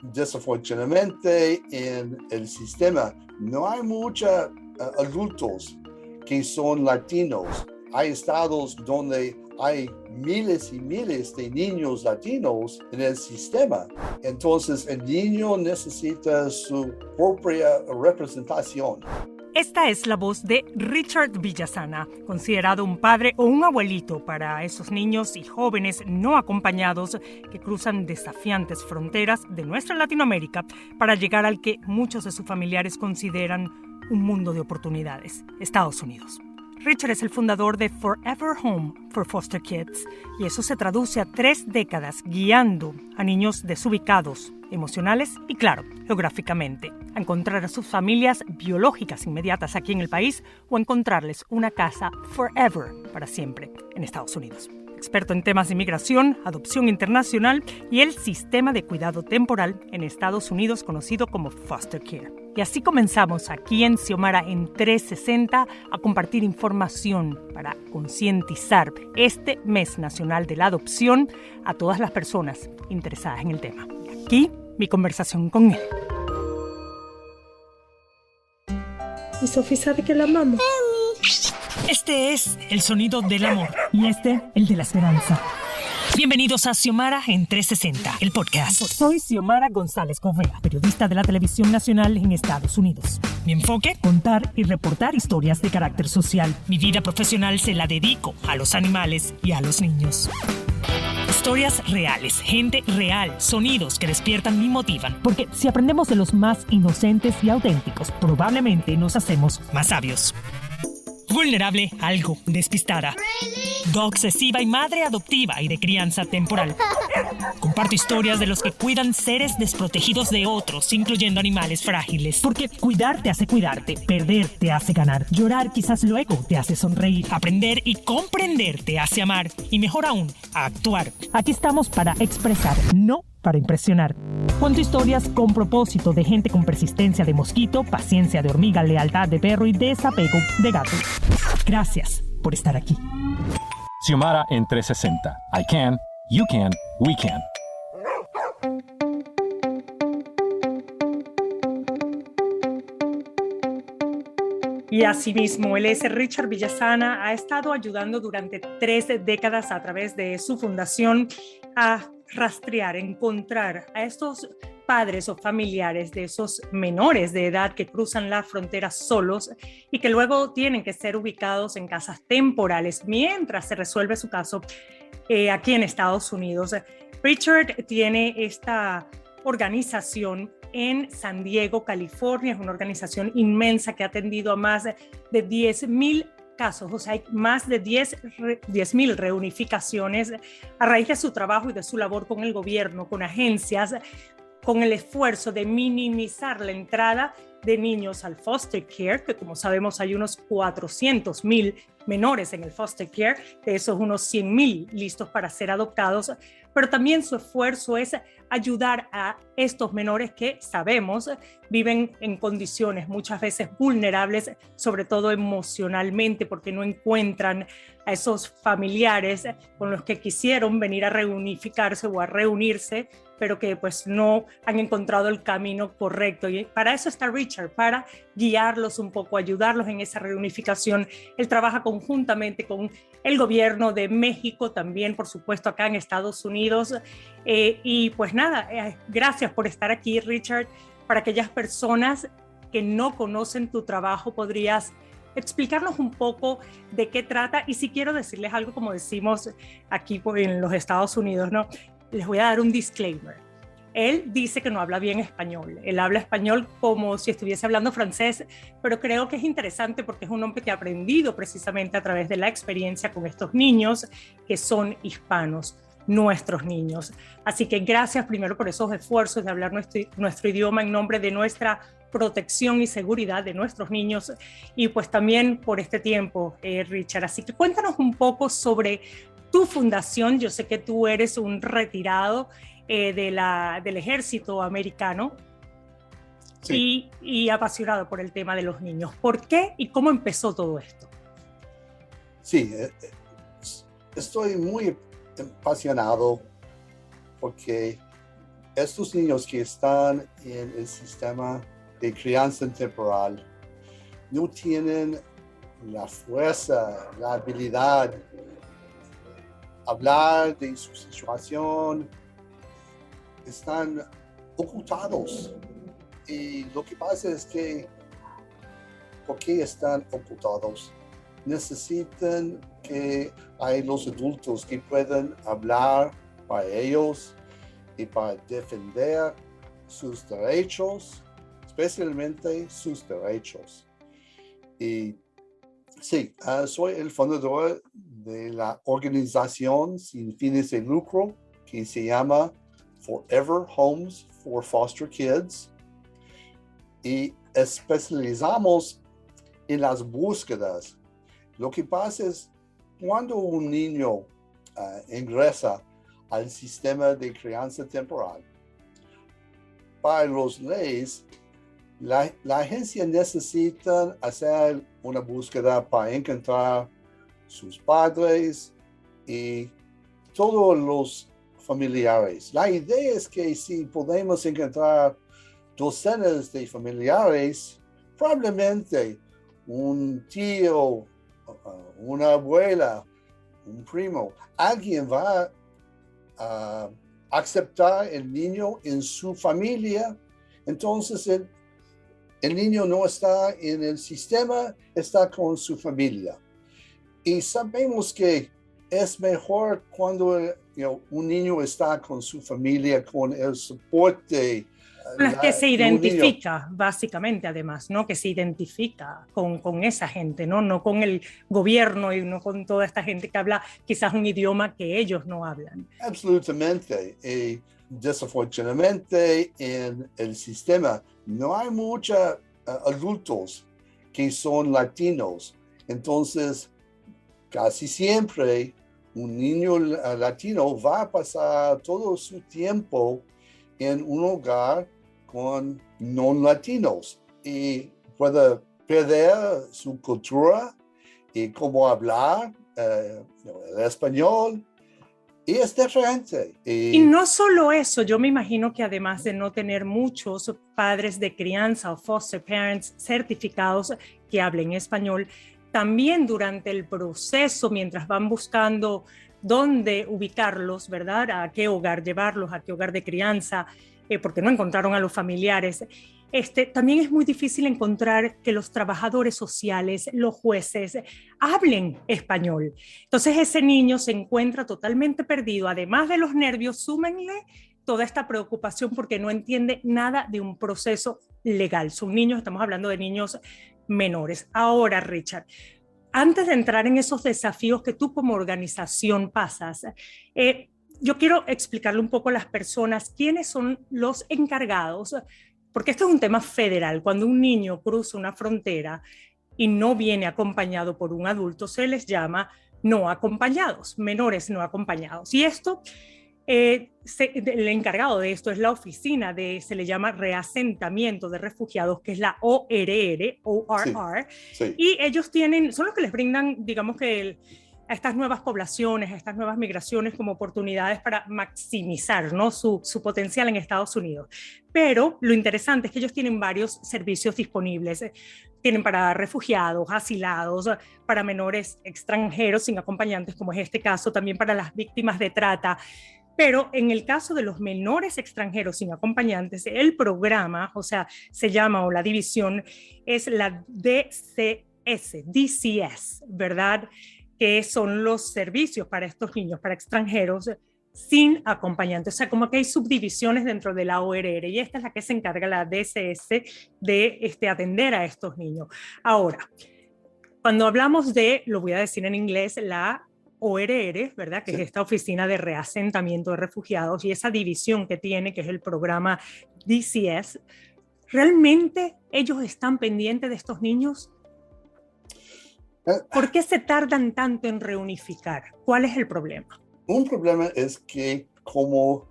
desafortunadamente en el sistema no hay muchos adultos que son latinos. Hay estados donde hay miles y miles de niños latinos en el sistema. Entonces el niño necesita su propia representación. Esta es la voz de Richard Villasana, considerado un padre o un abuelito para esos niños y jóvenes no acompañados que cruzan desafiantes fronteras de nuestra Latinoamérica para llegar al que muchos de sus familiares consideran un mundo de oportunidades, Estados Unidos. Richard es el fundador de Forever Home for Foster Kids y eso se traduce a 3 décadas guiando a niños desubicados, emocionales y, claro, geográficamente, a encontrar a sus familias biológicas inmediatas aquí en el país o a encontrarles una casa forever, para siempre, en Estados Unidos. Experto en temas de inmigración, adopción internacional y el sistema de cuidado temporal en Estados Unidos conocido como Foster Care. Y así comenzamos aquí en Xiomara en 360 a compartir información para concientizar este mes nacional de la adopción a todas las personas interesadas en el tema. Y aquí mi conversación con él. Y Sofía sabe que la amamos. Este es el sonido del amor y este el de la esperanza. Bienvenidos a Xiomara en 360, el podcast. Soy Xiomara González Correa, periodista de la televisión nacional en Estados Unidos. Mi enfoque, contar y reportar historias de carácter social. Mi vida profesional se la dedico a los animales y a los niños. Historias reales, gente real, sonidos que despiertan y motivan. Porque si aprendemos de los más inocentes y auténticos, probablemente nos hacemos más sabios. Vulnerable, algo despistada. Obsesiva y madre adoptiva y de crianza temporal. Comparto historias de los que cuidan seres desprotegidos de otros, incluyendo animales frágiles. Porque cuidar te hace cuidarte, perder te hace ganar, llorar quizás luego te hace sonreír, aprender y comprender te hace amar y mejor aún, actuar. Aquí estamos para expresar, no para impresionar. Cuento historias con propósito de gente con persistencia de mosquito, paciencia de hormiga, lealtad de perro y desapego de gato. Gracias por estar aquí. Xiomara en 360. I can, you can, we can. Y asimismo, él es Richard Villasana, ha estado ayudando durante 3 décadas a través de su fundación a rastrear, encontrar a estos padres o familiares de esos menores de edad que cruzan la frontera solos y que luego tienen que ser ubicados en casas temporales mientras se resuelve su caso aquí en Estados Unidos. Richard tiene esta organización en San Diego, California. Es una organización inmensa que ha atendido a más de 10,000 casos, o sea, hay más de 10,000 reunificaciones a raíz de su trabajo y de su labor con el gobierno, con agencias, con el esfuerzo de minimizar la entrada de niños al foster care, que como sabemos hay unos 400,000 menores en el foster care, de esos unos 100,000 listos para ser adoptados, pero también su esfuerzo es ayudar a estos menores que sabemos viven en condiciones muchas veces vulnerables, sobre todo emocionalmente, porque no encuentran a esos familiares con los que quisieron venir a reunificarse o a reunirse, pero que pues no han encontrado el camino correcto. Y para eso está Richard, para guiarlos un poco, ayudarlos en esa reunificación. Él trabaja conjuntamente con el gobierno de México, también por supuesto acá en Estados Unidos. Y pues nada, gracias por estar aquí, Richard. Para aquellas personas que no conocen tu trabajo, ¿podrías explicarnos un poco de qué trata? Y si quiero decirles algo, como decimos aquí en los Estados Unidos, ¿no? Les voy a dar un disclaimer. Él dice que no habla bien español. Él habla español como si estuviese hablando francés, pero creo que es interesante porque es un hombre que ha aprendido precisamente a través de la experiencia con estos niños que son hispanos, nuestros niños. Así que gracias primero por esos esfuerzos de hablar nuestro idioma en nombre de nuestra protección y seguridad de nuestros niños y pues también por este tiempo, Richard. Así que cuéntanos un poco sobre tu fundación. Yo sé que tú eres un retirado del ejército americano. Sí. Y apasionado por el tema de los niños. ¿Por qué y cómo empezó todo esto? Sí, estoy muy apasionado porque estos niños que están en el sistema de crianza temporal no tienen la fuerza, la habilidad de hablar de su situación, están ocultados. Y lo que pasa es que, ¿por qué están ocultados? Necesitan que hay los adultos que puedan hablar para ellos y para defender sus derechos, especialmente sus derechos. Y sí, soy el fundador de la organización sin fines de lucro que se llama Forever Homes for Foster Kids y especializamos en las búsquedas. Lo que pasa es cuando un niño ingresa al sistema de crianza temporal, para los leyes, la agencia necesita hacer una búsqueda para encontrar sus padres y todos los familiares. La idea es que si podemos encontrar docenas de familiares, probablemente un tío, una abuela, un primo, alguien va a aceptar el niño en su familia. Entonces el niño no está en el sistema, está con su familia. Y sabemos que es mejor cuando un niño está con su familia, con el soporte. Las que se identifica, básicamente, además, ¿no? Que se identifica con esa gente, ¿no? No con el gobierno y no con toda esta gente que habla quizás un idioma que ellos no hablan. Absolutamente. Y desafortunadamente en el sistema no hay muchos adultos que son latinos. Entonces, casi siempre un niño latino va a pasar todo su tiempo en un hogar con no latinos y puede perder su cultura y cómo hablar el español. Y es diferente. Y no solo eso, yo me imagino que además de no tener muchos padres de crianza o foster parents certificados que hablen español, también durante el proceso, mientras van buscando dónde ubicarlos, ¿verdad? A qué hogar llevarlos, a qué hogar de crianza, porque no encontraron a los familiares. También es muy difícil encontrar que los trabajadores sociales, los jueces, hablen español. Entonces ese niño se encuentra totalmente perdido. Además de los nervios, súmenle toda esta preocupación porque no entiende nada de un proceso legal. Son niños, estamos hablando de niños menores. Ahora, Richard, antes de entrar en esos desafíos que tú como organización pasas, yo quiero explicarle un poco a las personas quiénes son los encargados, porque esto es un tema federal. Cuando un niño cruza una frontera y no viene acompañado por un adulto, se les llama no acompañados, menores no acompañados. Y esto, el encargado de esto es la oficina se le llama reasentamiento de refugiados, que es la ORR, Sí. Y ellos son los que les brindan, digamos que a estas nuevas poblaciones, a estas nuevas migraciones como oportunidades para maximizar, ¿no? su potencial en Estados Unidos. Pero lo interesante es que ellos tienen varios servicios disponibles. Tienen para refugiados, asilados, para menores extranjeros sin acompañantes, como es este caso, también para las víctimas de trata. Pero en el caso de los menores extranjeros sin acompañantes, el programa, o sea, se llama, o la división, es la DCS, ¿verdad? Que son los servicios para estos niños, para extranjeros sin acompañantes. O sea, como que hay subdivisiones dentro de la ORR y esta es la que se encarga, la DCS, de atender a estos niños. Ahora, cuando hablamos de, lo voy a decir en inglés, la ORR, ¿verdad? Que Sí. es esta oficina de reasentamiento de refugiados y esa división que tiene, que es el programa DCS, ¿realmente ellos están pendientes de estos niños? ¿Por qué se tardan tanto en reunificar? ¿Cuál es el problema? Un problema es que, como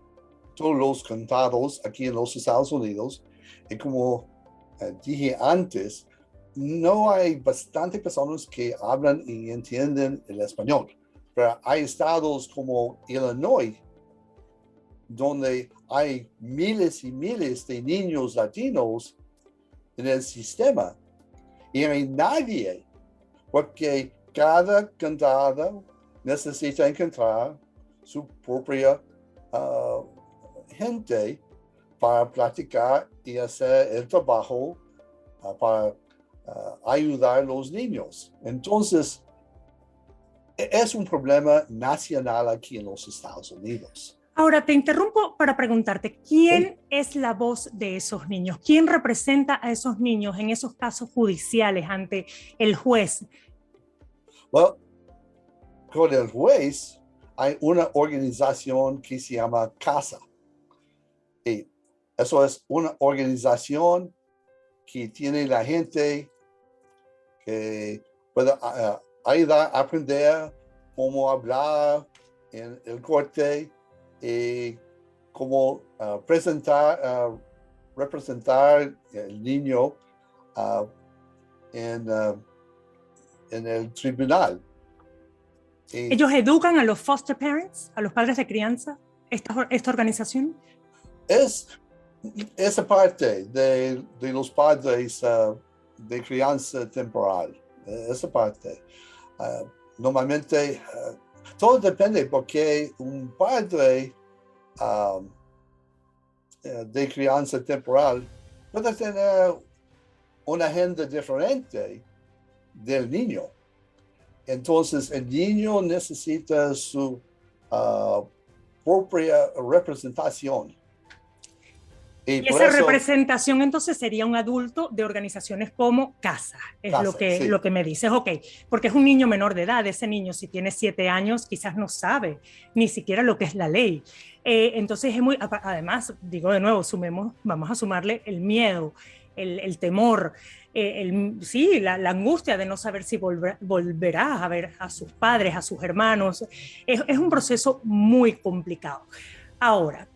todos los condados aquí en los Estados Unidos, y como dije antes, no hay bastantes personas que hablan y entienden el español. Pero hay estados como Illinois donde hay miles y miles de niños latinos en el sistema y no hay nadie, porque cada condado necesita encontrar su propia gente para platicar y hacer el trabajo para ayudar a los niños. Entonces, es un problema nacional aquí en los Estados Unidos. Ahora te interrumpo para preguntarte, ¿quién es la voz de esos niños? ¿Quién representa a esos niños en esos casos judiciales ante el juez? Bueno, con el juez hay una organización que se llama CASA. Y eso es una organización que tiene la gente que puede ayudar a aprender cómo hablar en el corte y cómo representar el niño en el tribunal. ¿Ellos educan a los foster parents, a los padres de crianza, esta organización? Es esa parte de los padres de crianza temporal, esa parte. Normalmente, todo depende porque un padre de crianza temporal puede tener una agenda diferente del niño. Entonces, el niño necesita su propia representación. Y esa representación entonces sería un adulto de organizaciones como CASA, es CASA, lo que me dices, ok, porque es un niño menor de edad, ese niño si tiene 7 años quizás no sabe ni siquiera lo que es la ley. Entonces es muy, además, digo de nuevo, vamos a sumarle el miedo, el temor, la angustia de no saber si volverá a ver a sus padres, a sus hermanos. Es un proceso muy complicado. Ahora,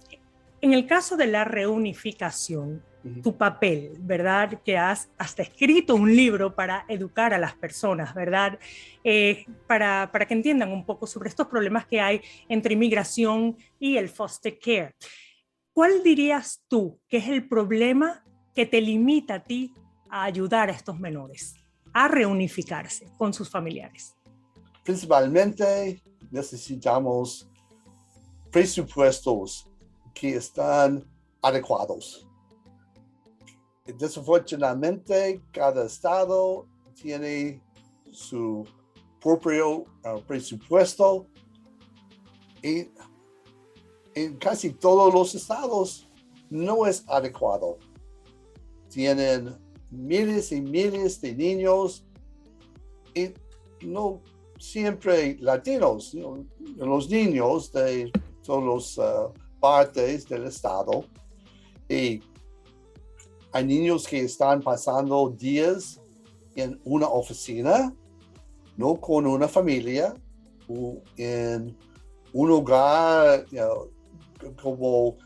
en el caso de la reunificación, tu papel, ¿verdad? Que has hasta escrito un libro para educar a las personas, ¿verdad? Para que entiendan un poco sobre estos problemas que hay entre inmigración y el foster care. ¿Cuál dirías tú que es el problema que te limita a ti a ayudar a estos menores a reunificarse con sus familiares? Principalmente necesitamos presupuestos que están adecuados. Desafortunadamente, cada estado tiene su propio presupuesto y en casi todos los estados no es adecuado. Tienen miles y miles de niños y no siempre latinos, los niños de todas las partes del estado. Y hay niños que están pasando días en una oficina, no con una familia, o en un hogar como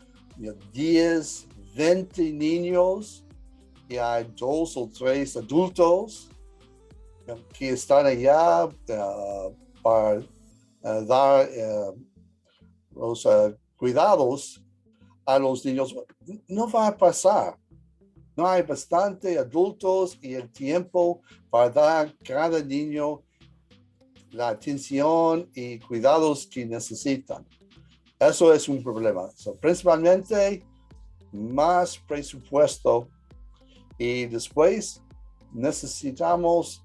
10, 20 niños y hay 2 o 3 adultos que están allá para dar los cuidados a los niños. No va a pasar. No hay bastante adultos y el tiempo para dar a cada niño la atención y cuidados que necesitan. Eso es un problema. Principalmente, más presupuesto y después necesitamos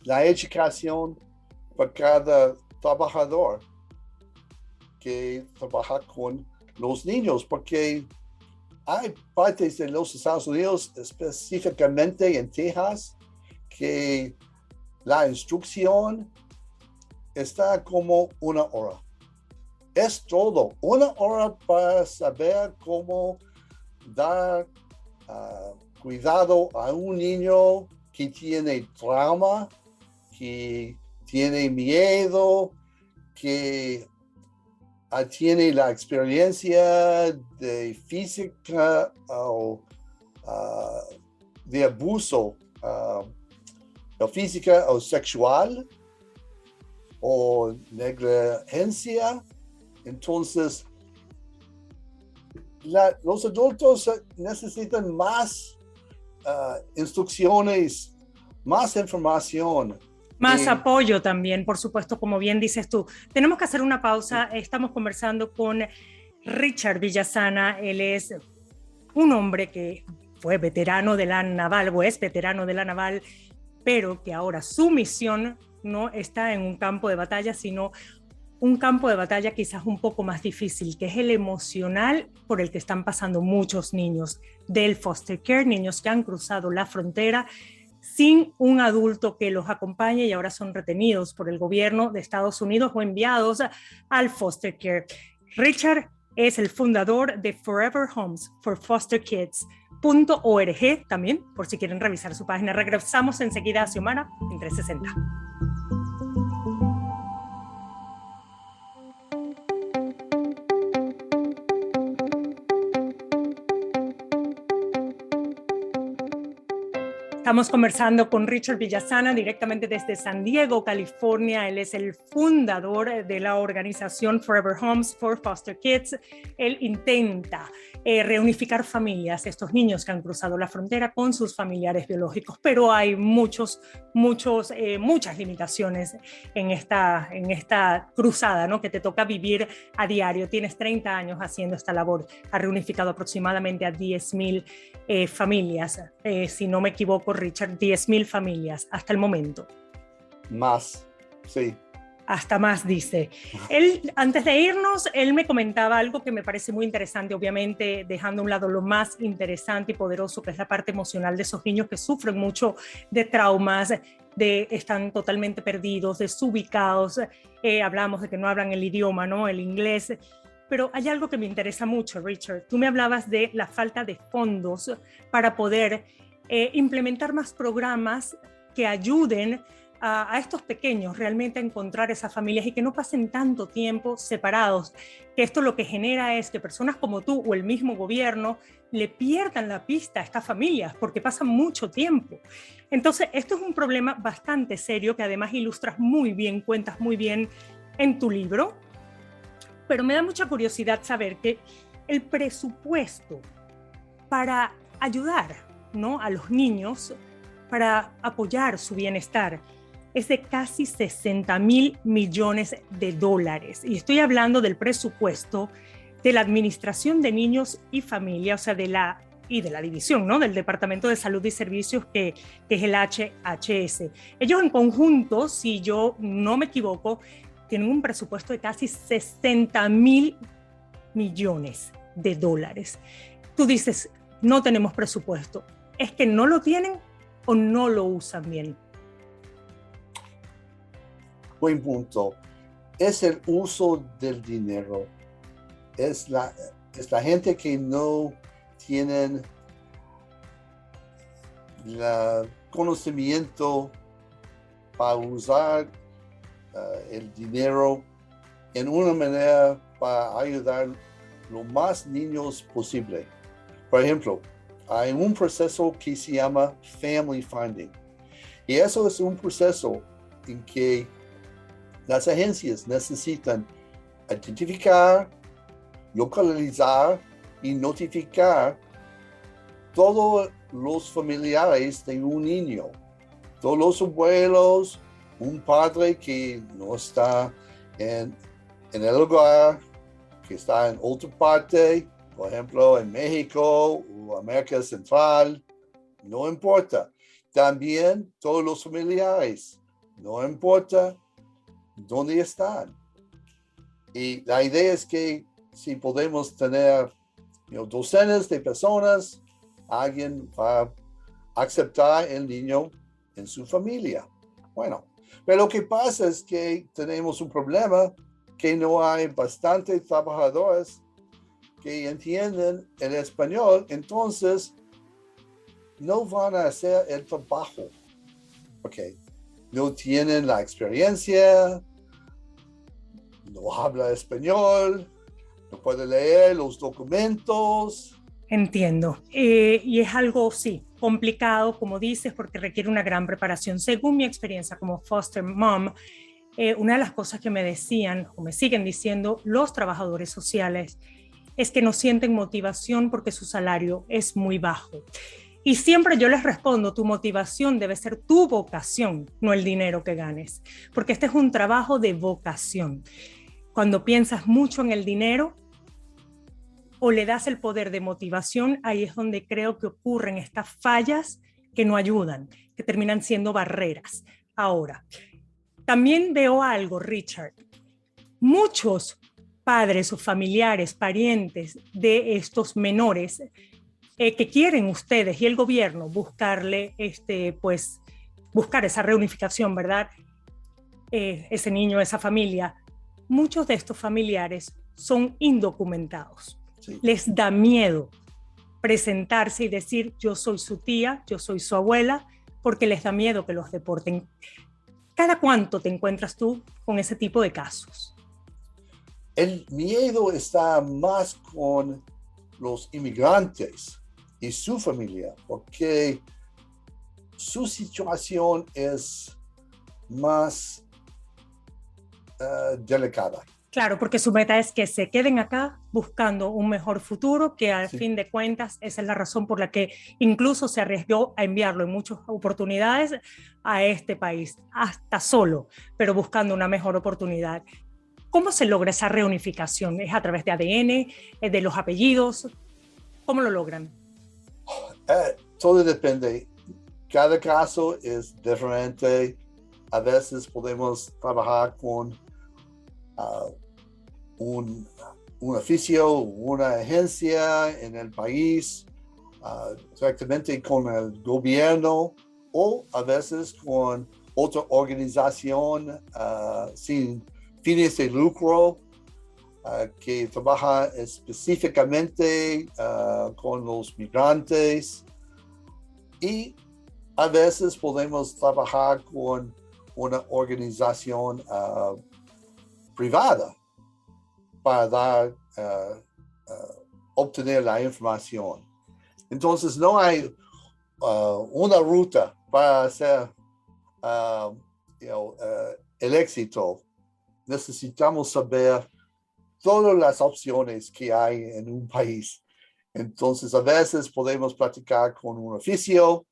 la educación para cada trabajador que trabaja con los niños, porque hay partes de los Estados Unidos, específicamente en Texas, que la instrucción está como 1 hora. Es todo, 1 hora para saber cómo dar cuidado a un niño que tiene trauma, que tiene miedo, que tiene la experiencia de física o de abuso física o sexual o negligencia. Entonces, los adultos necesitan más instrucciones, más información. Más apoyo también, por supuesto, como bien dices tú. Tenemos que hacer una pausa. Estamos conversando con Richard Villasana. Él es un hombre que fue veterano de la naval, o es veterano de la naval, pero que ahora su misión no está en un campo de batalla, sino un campo de batalla quizás un poco más difícil, que es el emocional por el que están pasando muchos niños del foster care, niños que han cruzado la frontera sin un adulto que los acompañe y ahora son retenidos por el gobierno de Estados Unidos o enviados al foster care. Richard es el fundador de Forever Homes for Foster Kids.org, también por si quieren revisar su página. Regresamos enseguida a Xiomara en 360. Estamos conversando con Richard Villasana directamente desde San Diego, California. Él es el fundador de la organización Forever Homes for Foster Kids. Él intenta reunificar familias, estos niños que han cruzado la frontera con sus familiares biológicos, pero hay muchas limitaciones en esta cruzada, ¿no?, que te toca vivir a diario. Tienes 30 años haciendo esta labor. Ha reunificado aproximadamente a 10,000 familias, si no me equivoco, Richard, 10,000 familias hasta el momento. Más, sí. Hasta más, dice. Él, antes de irnos, él me comentaba algo que me parece muy interesante, obviamente dejando a un lado lo más interesante y poderoso, que es la parte emocional de esos niños que sufren mucho de traumas, están totalmente perdidos, desubicados. Hablamos de que no hablan el idioma, ¿no?, el inglés. Pero hay algo que me interesa mucho, Richard. Tú me hablabas de la falta de fondos para poder implementar más programas que ayuden a estos pequeños realmente a encontrar esas familias y que no pasen tanto tiempo separados, que esto lo que genera es que personas como tú o el mismo gobierno le pierdan la pista a estas familias porque pasan mucho tiempo. Entonces, esto es un problema bastante serio que además ilustras muy bien, cuentas muy bien en tu libro, pero me da mucha curiosidad saber que el presupuesto para ayudar, ¿no?, a los niños, para apoyar su bienestar, es de casi $60,000 millones. Y estoy hablando del presupuesto de la Administración de Niños y Familia, o sea, de la división, ¿no?, del Departamento de Salud y Servicios, que es el HHS. Ellos en conjunto, si yo no me equivoco, tienen un presupuesto de casi $60,000 millones. Tú dices, no tenemos presupuesto. ¿Es que no lo tienen o no lo usan bien? Buen punto. Es el uso del dinero. Es la gente que no tienen el conocimiento para usar el dinero en una manera para ayudar lo más niños posible. Por ejemplo, hay un proceso que se llama Family Finding. Y eso es un proceso en que las agencias necesitan identificar, localizar y notificar todos los familiares de un niño, todos los abuelos, un padre que no está en el hogar, que está en otra parte, por ejemplo, en México o América Central, no importa. También todos los familiares, no importa dónde están. Y la idea es que si podemos tener docenas de personas, alguien va a aceptar el niño en su familia. Bueno, pero lo que pasa es que tenemos un problema que no hay bastantes trabajadores que entienden el español, entonces no van a hacer el trabajo, porque no tienen la experiencia, no habla español, no puede leer los documentos. Entiendo. Y es algo, sí, complicado, como dices, porque requiere una gran preparación. Según mi experiencia como foster mom, una de las cosas que me decían o me siguen diciendo los trabajadores sociales es que no sienten motivación porque su salario es muy bajo. Y siempre yo les respondo, tu motivación debe ser tu vocación, no el dinero que ganes, porque este es un trabajo de vocación. Cuando piensas mucho en el dinero o le das el poder de motivación, ahí es donde creo que ocurren estas fallas que no ayudan, que terminan siendo barreras. Ahora, también veo algo, Richard. Muchos padres o familiares, parientes de estos menores que quieren ustedes y el gobierno buscarle, buscar esa reunificación, ¿verdad? Ese niño, esa familia. Muchos de estos familiares son indocumentados. Sí. Les da miedo presentarse y decir, yo soy su tía, yo soy su abuela, porque les da miedo que los deporten. ¿Cada cuánto te encuentras tú con ese tipo de casos? El miedo está más con los inmigrantes y su familia, porque su situación es más delicada. Claro, porque su meta es que se queden acá buscando un mejor futuro, que al Sí. fin de cuentas esa es la razón por la que incluso se arriesgó a enviarlo en muchas oportunidades a este país, hasta solo, pero buscando una mejor oportunidad. ¿Cómo se logra esa reunificación? ¿Es a través de ADN, de los apellidos? ¿Cómo lo logran? Todo depende. Cada caso es diferente. A veces podemos trabajar con un oficio, una agencia en el país, directamente con el gobierno o a veces con otra organización sin fines de lucro que trabaja específicamente con los migrantes, y a veces podemos trabajar con una organización privada para obtener la información. Entonces no hay una ruta para hacer el éxito. Necesitamos saber todas las opciones que hay en un país. Entonces a veces podemos practicar con un oficio,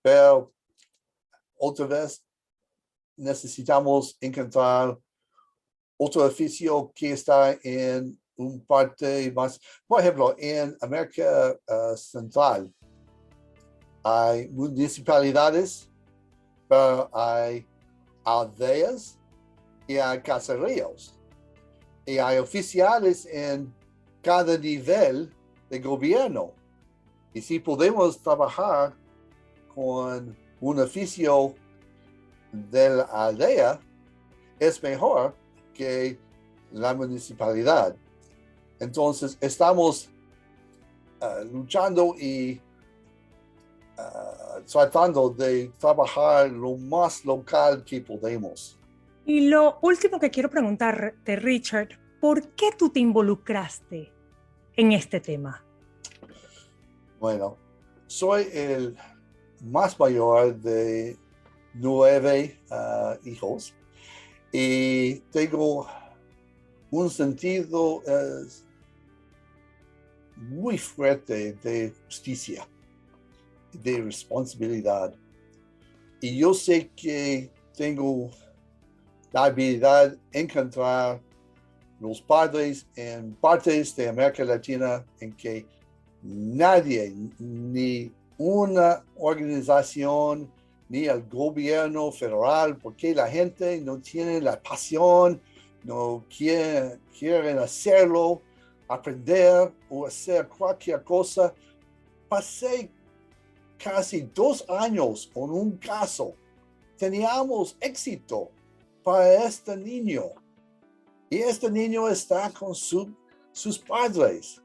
pero otra vez necesitamos encontrar otro oficio que está en un parte más. Por ejemplo, en América Central hay municipalidades, pero hay aldeas y hay caseríos. Y hay oficiales en cada nivel de gobierno. Y si podemos trabajar con un oficio de la aldea, es mejor que la municipalidad. Entonces estamos luchando y tratando de trabajar lo más local que podemos. Y lo último que quiero preguntarte, Richard, ¿por qué tú te involucraste en este tema? Bueno, soy el más mayor de 9 hijos y tengo un sentido muy fuerte de justicia, de responsabilidad. Y yo sé que tengo la habilidad de encontrar los padres en partes de América Latina en que nadie, ni una organización, ni el gobierno federal, porque la gente no tiene la pasión, no quieren hacerlo, aprender o hacer cualquier cosa. Pasé casi 2 años con un caso. Teníamos éxito para este niño. Y este niño está con sus padres.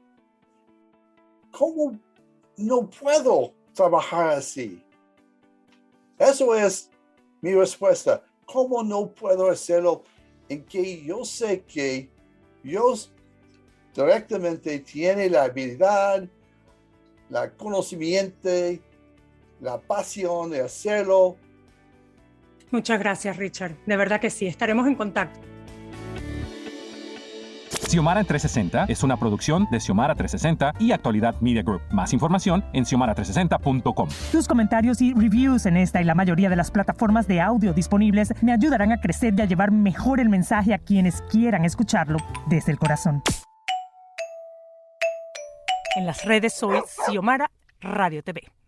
¿Cómo no puedo trabajar así? Eso es mi respuesta. ¿Cómo no puedo hacerlo? En que yo sé que Dios directamente tiene la habilidad, el conocimiento, la pasión de hacerlo. Muchas gracias, Richard. De verdad que sí, estaremos en contacto. Xiomara en 360 es una producción de Xiomara 360 y Actualidad Media Group. Más información en xiomara360.com. Tus comentarios y reviews en esta y la mayoría de las plataformas de audio disponibles me ayudarán a crecer y a llevar mejor el mensaje a quienes quieran escucharlo desde el corazón. En las redes soy Xiomara Radio TV.